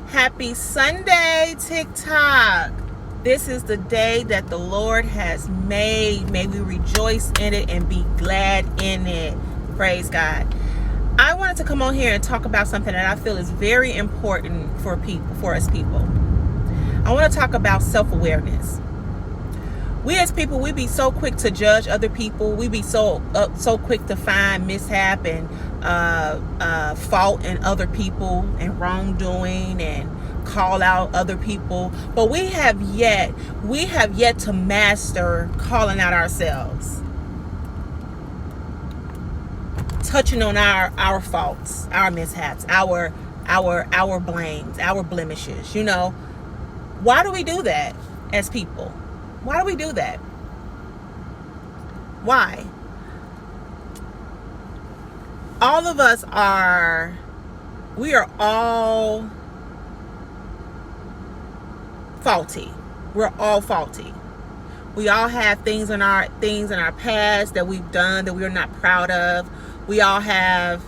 Happy Sunday, TikTok. This is the day that the Lord has made. May we rejoice in it and be glad in it. Praise God. I wanted to come on here and talk about something that I feel is very important for us people. I want to talk about self-awareness. We as people, we be so quick to judge other people. We be so quick to find mishap and fault in other people and wrongdoing and call out other people. But we have yet to master calling out ourselves, touching on our faults, our mishaps, our blames, our blemishes. You know, why do we do that as people? Why do we do that? Why? All of us we are all faulty. We're all faulty. We all have things in our past that we've done that we're not proud of. We all have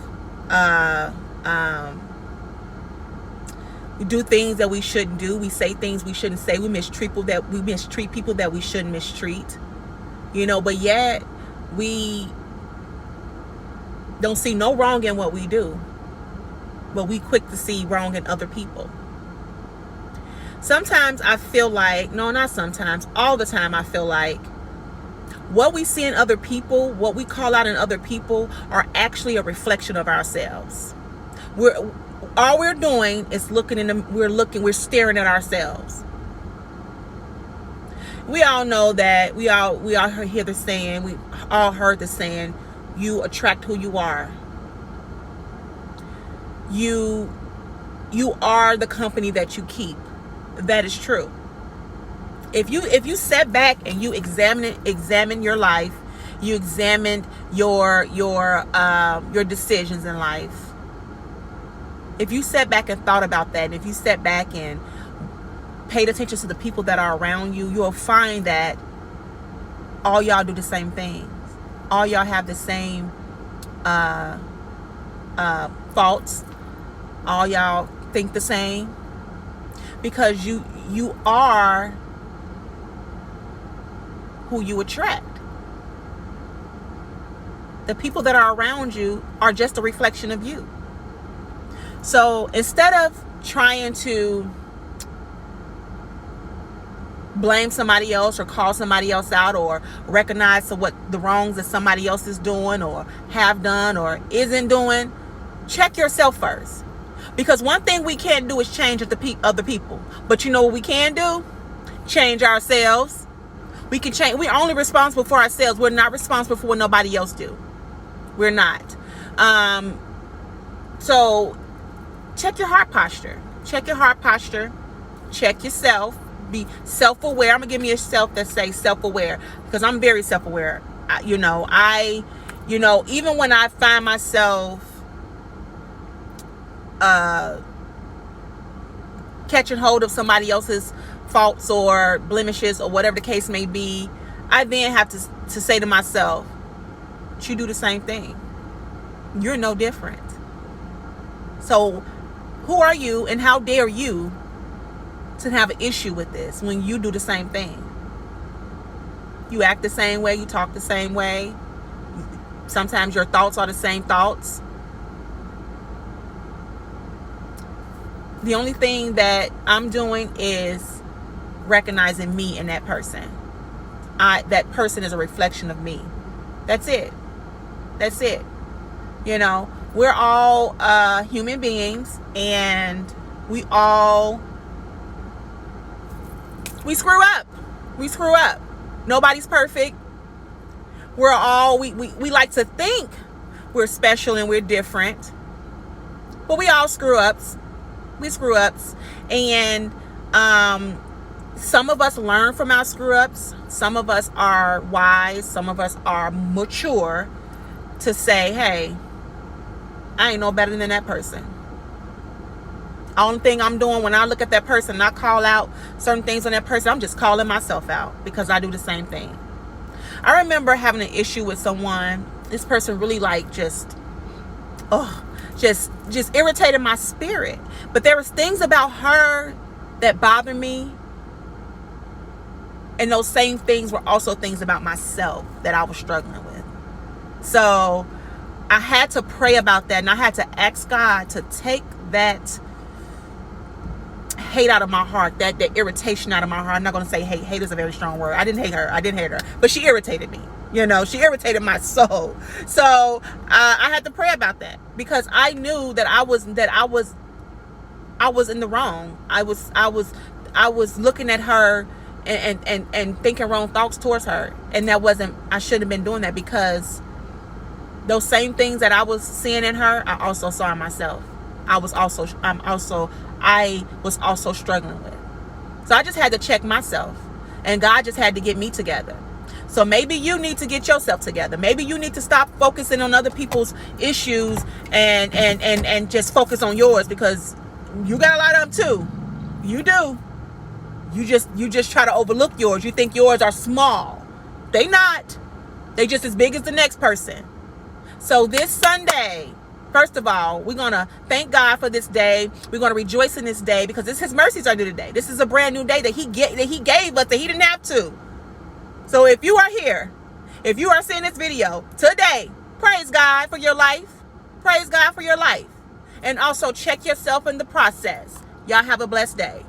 we do things that we shouldn't do. We say things we shouldn't say. We mistreat people that we shouldn't mistreat. You know, but yet we don't see no wrong in what we do. But we quick to see wrong in other people. Sometimes I feel like, no, not sometimes, all the time I feel like what we see in other people, what we call out in other people are actually a reflection of ourselves. All we're doing is we're staring at ourselves. We all know that we all hear the saying, we all heard the saying, you attract who you are. You are the company that you keep. That is true. If you step back and you examine your life, you examine your decisions in life. If you sat back and thought about that, and if you sat back and paid attention to the people that are around you, you'll find that all y'all do the same things. All y'all have the same faults. All y'all think the same. Because you are who you attract. The people that are around you are just a reflection of you. So instead of trying to blame somebody else or call somebody else out or recognize what the wrongs that somebody else is doing or have done or isn't doing, check yourself first. Because one thing we can't do is change other people. But you know what we can do? Change ourselves. We can change. We're only responsible for ourselves. We're not responsible for what nobody else do. We're not. So check your heart posture. Check your heart posture. Check yourself. Be self-aware. I'm going to give me a self that says self-aware. Because I'm very self-aware. Even when I find myself catching hold of somebody else's faults or blemishes or whatever the case may be, I then have to say to myself, you do the same thing. You're no different. So who are you and how dare you to have an issue with this when you do the same thing? You act the same way, you talk the same way. Sometimes your thoughts are the same thoughts. The only thing that I'm doing is recognizing me in that person. That person is a reflection of me. That's it. That's it. You know, we're all human beings, and we screw up. We screw up. Nobody's perfect. We're all, we like to think we're special and we're different, but we all screw ups. We screw ups, and some of us learn from our screw ups. Some of us are wise. Some of us are mature to say, hey, I ain't no better than that person. Only thing I'm doing when I look at that person and I call out certain things on that person, I'm just calling myself out because I do the same thing. I remember having an issue with someone. This person really just irritated my spirit. But there was things about her that bothered me, and those same things were also things about myself that I was struggling with. So I had to pray about that, and I had to ask God to take that hate out of my heart, that irritation out of my heart. I'm not going to say hate. Hate is a very strong word. I didn't hate her, but she irritated me. She irritated my soul. So I had to pray about that, because I knew that I was in the wrong. I was looking at her and thinking wrong thoughts towards her, and I shouldn't have been doing that, because those same things that I was seeing in her, I also saw in myself. I was also struggling with. So I just had to check myself, and God just had to get me together. So maybe you need to get yourself together. Maybe you need to stop focusing on other people's issues and just focus on yours, because you got a lot of them too. You do. You just try to overlook yours. You think yours are small. They not. They just as big as the next person. So this Sunday, first of all, we're going to thank God for this day. We're going to rejoice in this day, because His mercies are new today. This is a brand new day that He gave us, that He didn't have to. So if you are here, if you are seeing this video today, praise God for your life. Praise God for your life. And also check yourself in the process. Y'all have a blessed day.